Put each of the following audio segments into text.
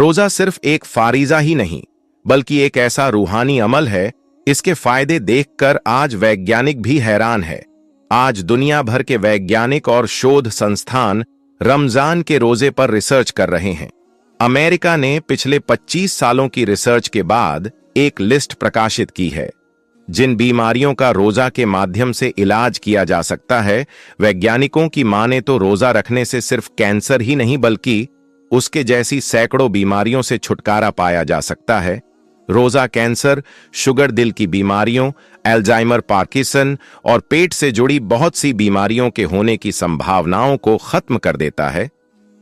रोजा सिर्फ एक फारिजा ही नहीं, बल्कि एक ऐसा रूहानी अमल है। इसके फायदे देखकर आज वैज्ञानिक भी हैरान है। आज दुनिया भर के वैज्ञानिक और शोध संस्थान रमजान के रोजे पर रिसर्च कर रहे हैं। अमेरिका ने पिछले 25 सालों की रिसर्च के बाद एक लिस्ट प्रकाशित की है जिन बीमारियों का रोजा के माध्यम से इलाज किया जा सकता है। वैज्ञानिकों की माने तो रोजा रखने से सिर्फ कैंसर ही नहीं बल्कि उसके जैसी सैकड़ों बीमारियों से छुटकारा पाया जा सकता है। रोजा कैंसर, शुगर, दिल की बीमारियों, अल्जाइमर, पार्किंसन और पेट से जुड़ी बहुत सी बीमारियों के होने की संभावनाओं को खत्म कर देता है।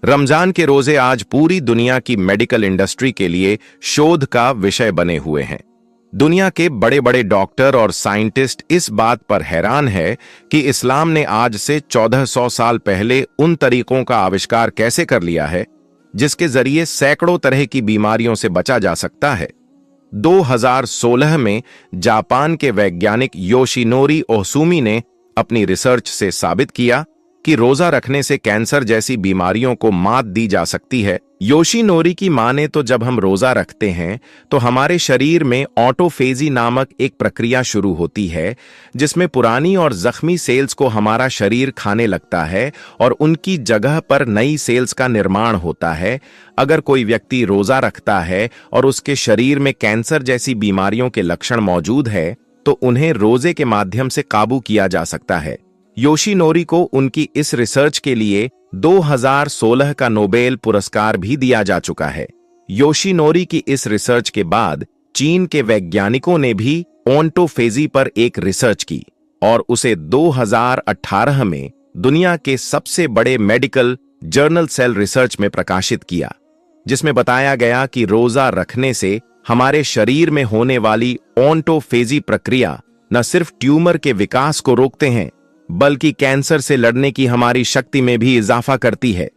रमजान के रोजे आज पूरी दुनिया की मेडिकल इंडस्ट्री के लिए शोध का विषय बने हुए हैं। दुनिया के बड़े बड़े डॉक्टर और साइंटिस्ट इस बात पर हैरान है कि इस्लाम ने आज से 1400 साल पहले उन तरीकों का आविष्कार कैसे कर लिया है जिसके जरिए सैकड़ों तरह की बीमारियों से बचा जा सकता है। 2016 में जापान के वैज्ञानिक योशिनोरी ओसुमी ने अपनी रिसर्च से साबित किया कि रोजा रखने से कैंसर जैसी बीमारियों को मात दी जा सकती है। योशिनोरी की माने तो जब हम रोजा रखते हैं तो हमारे शरीर में ऑटोफेजी नामक एक प्रक्रिया शुरू होती है जिसमें पुरानी और जख्मी सेल्स को हमारा शरीर खाने लगता है और उनकी जगह पर नई सेल्स का निर्माण होता है। अगर कोई व्यक्ति रोजा रखता है और उसके शरीर में कैंसर जैसी बीमारियों के लक्षण मौजूद है तो उन्हें रोजे के माध्यम से काबू किया जा सकता है। योशिनोरी को उनकी इस रिसर्च के लिए 2016 का नोबेल पुरस्कार भी दिया जा चुका है। योशिनोरी की इस रिसर्च के बाद चीन के वैज्ञानिकों ने भी ऑटोफेजी पर एक रिसर्च की और उसे 2018 में दुनिया के सबसे बड़े मेडिकल जर्नल सेल रिसर्च में प्रकाशित किया, जिसमें बताया गया कि रोजा रखने से हमारे शरीर में होने वाली ऑटोफेजी प्रक्रिया न सिर्फ ट्यूमर के विकास को रोकते हैं बल्कि कैंसर से लड़ने की हमारी शक्ति में भी इजाफा करती है।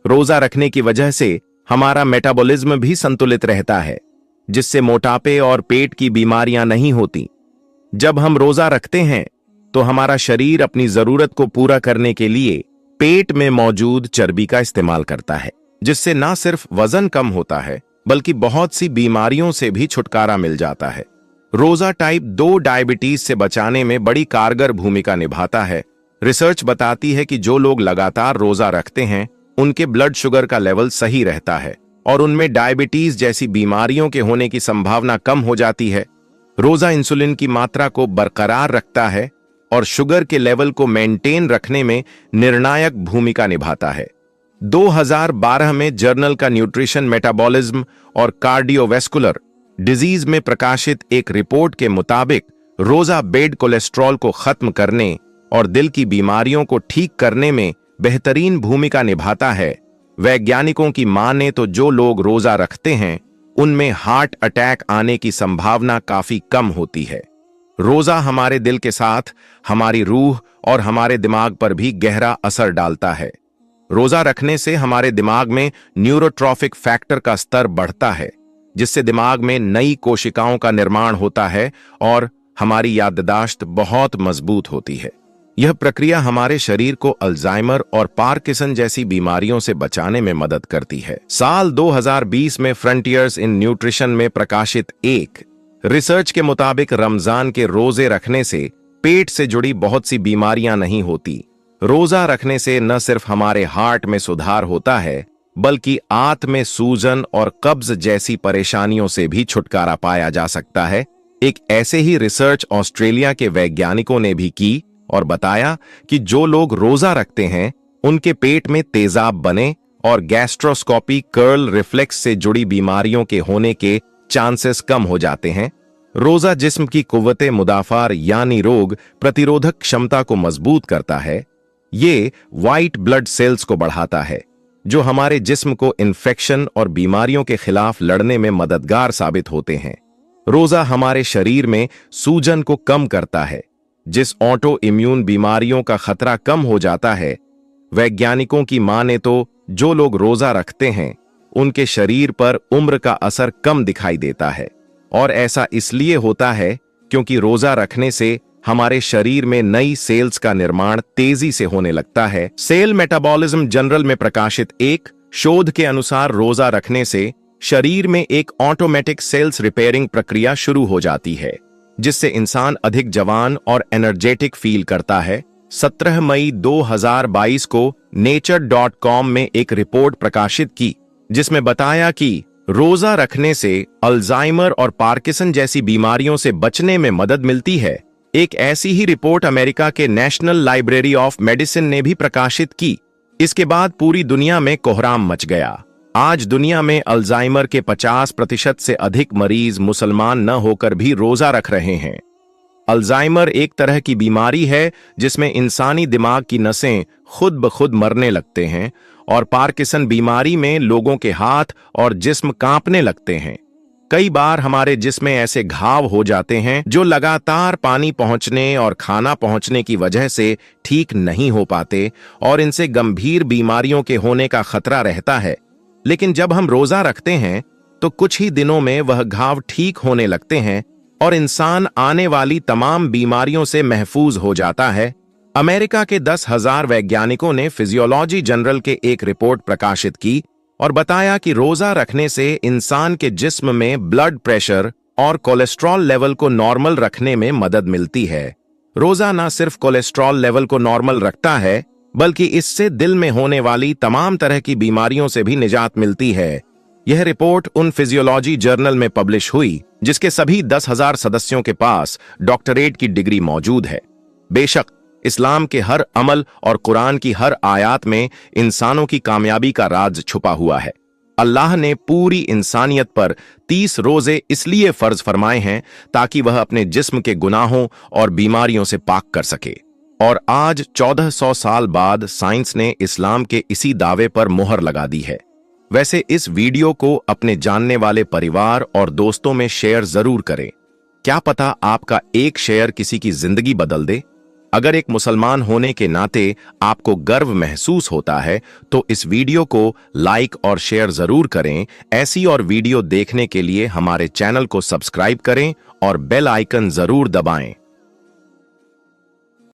रोजा रखने की वजह से हमारा मेटाबॉलिज्म भी संतुलित रहता है, जिससे मोटापे और पेट की बीमारियां नहीं होती। जब हम रोजा रखते हैं तो हमारा शरीर अपनी जरूरत को पूरा करने के लिए पेट में मौजूद चर्बी का इस्तेमाल करता है, जिससे न सिर्फ वजन कम होता है बल्कि बहुत सी बीमारियों से भी छुटकारा मिल जाता है। रोजा टाइप 2 डायबिटीज से बचाने में बड़ी कारगर भूमिका निभाता है। रिसर्च बताती है कि जो लोग लगातार रोजा रखते हैं उनके ब्लड शुगर का लेवल सही रहता है और उनमें डायबिटीज जैसी बीमारियों के होने की संभावना कम हो जाती है। रोजा इंसुलिन की मात्रा को बरकरार रखता है और शुगर के लेवल को मेंटेन रखने में निर्णायक भूमिका निभाता है। 2012 में जर्नल का न्यूट्रिशन, मेटाबॉलिज्म और कार्डियोवैस्कुलर डिजीज में प्रकाशित एक रिपोर्ट के मुताबिक रोजा बेड कोलेस्ट्रॉल को खत्म करने और दिल की बीमारियों को ठीक करने में बेहतरीन भूमिका निभाता है। वैज्ञानिकों की माने तो जो लोग रोजा रखते हैं उनमें हार्ट अटैक आने की संभावना काफी कम होती है। रोजा हमारे दिल के साथ हमारी रूह और हमारे दिमाग पर भी गहरा असर डालता है। रोजा रखने से हमारे दिमाग में न्यूरोट्रॉफिक फैक्टर का स्तर बढ़ता है, जिससे दिमाग में नई कोशिकाओं का निर्माण होता है और हमारी याददाश्त बहुत मजबूत होती है। यह प्रक्रिया हमारे शरीर को अल्जाइमर और पार्किंसन जैसी बीमारियों से बचाने में मदद करती है। साल 2020 में फ्रंटियर्स इन न्यूट्रिशन में प्रकाशित एक रिसर्च के मुताबिक रमजान के रोजे रखने से पेट से जुड़ी बहुत सी बीमारियां नहीं होती। रोजा रखने से न सिर्फ हमारे हार्ट में सुधार होता है बल्कि आंत में सूजन और कब्ज जैसी परेशानियों से भी छुटकारा पाया जा सकता है। एक ऐसे ही रिसर्च ऑस्ट्रेलिया के वैज्ञानिकों ने भी की और बताया कि जो लोग रोजा रखते हैं उनके पेट में तेजाब बने और गैस्ट्रोस्कोपी कर्ल रिफ्लेक्स से जुड़ी बीमारियों के होने के चांसेस कम हो जाते हैं। रोजा जिस्म की कुव्वते मुदाफार यानी रोग प्रतिरोधक क्षमता को मजबूत करता है। ये व्हाइट ब्लड सेल्स को बढ़ाता है जो हमारे जिस्म को इन्फेक्शन और बीमारियों के खिलाफ लड़ने में मददगार साबित होते हैं। रोजा हमारे शरीर में सूजन को कम करता है, जिस ऑटो इम्यून बीमारियों का खतरा कम हो जाता है। वैज्ञानिकों की माने तो जो लोग रोजा रखते हैं उनके शरीर पर उम्र का असर कम दिखाई देता है और ऐसा इसलिए होता है क्योंकि रोजा रखने से हमारे शरीर में नई सेल्स का निर्माण तेजी से होने लगता है। सेल मेटाबॉलिज्म जर्नल में प्रकाशित एक शोध के अनुसार रोजा रखने से शरीर में एक ऑटोमेटिक सेल्स रिपेयरिंग प्रक्रिया शुरू हो जाती है, जिससे इंसान अधिक जवान और एनर्जेटिक फील करता है। 17 मई 2022 को nature.com में एक रिपोर्ट प्रकाशित की, जिसमें बताया कि रोजा रखने से अल्जाइमर और पार्किंसन जैसी बीमारियों से बचने में मदद मिलती है। एक ऐसी ही रिपोर्ट अमेरिका के नेशनल लाइब्रेरी ऑफ मेडिसिन ने भी प्रकाशित की। इसके बाद पूरी दुनिया में कोहराम मच गया। आज दुनिया में अल्जाइमर के 50% से अधिक मरीज मुसलमान न होकर भी रोजा रख रहे हैं। अल्जाइमर एक तरह की बीमारी है जिसमें इंसानी दिमाग की नसें खुद ब खुद मरने लगते हैं, और पार्किंसन बीमारी में लोगों के हाथ और जिस्म कांपने लगते हैं। कई बार हमारे जिस्म में ऐसे घाव हो जाते हैं जो लगातार पानी पहुंचने और खाना पहुंचने की वजह से ठीक नहीं हो पाते, और इनसे गंभीर बीमारियों के होने का खतरा रहता है। लेकिन जब हम रोजा रखते हैं तो कुछ ही दिनों में वह घाव ठीक होने लगते हैं और इंसान आने वाली तमाम बीमारियों से महफूज हो जाता है। अमेरिका के 10,000 वैज्ञानिकों ने फिजियोलॉजी जर्नल के एक रिपोर्ट प्रकाशित की और बताया कि रोजा रखने से इंसान के जिस्म में ब्लड प्रेशर और कोलेस्ट्रॉल लेवल को नॉर्मल रखने में मदद मिलती है। रोजा न सिर्फ कोलेस्ट्रॉल लेवल को नॉर्मल रखता है, बल्कि इससे दिल में होने वाली तमाम तरह की बीमारियों से भी निजात मिलती है। यह रिपोर्ट उन फिजियोलॉजी जर्नल में पब्लिश हुई जिसके सभी 10,000 सदस्यों के पास डॉक्टरेट की डिग्री मौजूद है। बेशक इस्लाम के हर अमल और कुरान की हर आयत में इंसानों की कामयाबी का राज छुपा हुआ है। अल्लाह ने पूरी इंसानियत पर 30 रोजे इसलिए फर्ज फरमाए हैं ताकि वह अपने जिस्म के गुनाहों और बीमारियों से पाक कर सके। और आज 1400 साल बाद साइंस ने इस्लाम के इसी दावे पर मोहर लगा दी है। वैसे इस वीडियो को अपने जानने वाले परिवार और दोस्तों में शेयर जरूर करें। क्या पता आपका एक शेयर किसी की जिंदगी बदल दे। अगर एक मुसलमान होने के नाते आपको गर्व महसूस होता है तो इस वीडियो को लाइक और शेयर जरूर करें। ऐसी और वीडियो देखने के लिए हमारे चैनल को सब्सक्राइब करें और बेल आइकन जरूर दबाएं।